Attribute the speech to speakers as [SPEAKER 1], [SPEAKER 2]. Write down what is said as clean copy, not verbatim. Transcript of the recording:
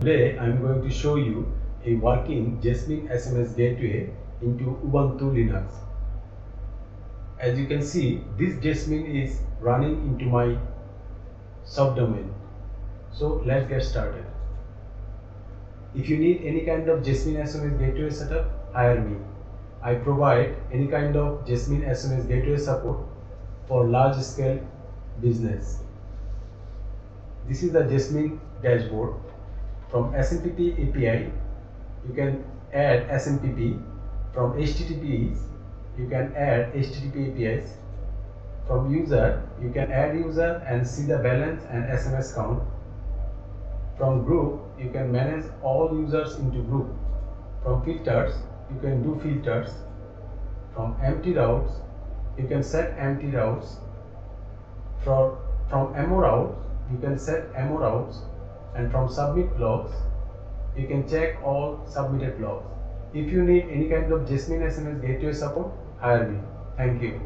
[SPEAKER 1] Today I am going to show you a working Jasmin SMS Gateway into Ubuntu Linux. As you can see, this Jasmin is running into my subdomain. So let's get started. If you need any kind of Jasmin SMS Gateway setup, hire me. I provide any kind of Jasmin SMS Gateway support for large scale business. This is the Jasmin dashboard. From SMPP API, you can add SMPP. From HTTPs, you can add HTTP APIs. From user, you can add user and see the balance and SMS count. From group, you can manage all users into group. From filters, you can do filters. From empty routes, you can set empty routes. From ammo routes, you can set ammo routes. And from submit logs, you can check all submitted logs. If you need any kind of Jasmin SMS Gateway support, hire me. Thank you.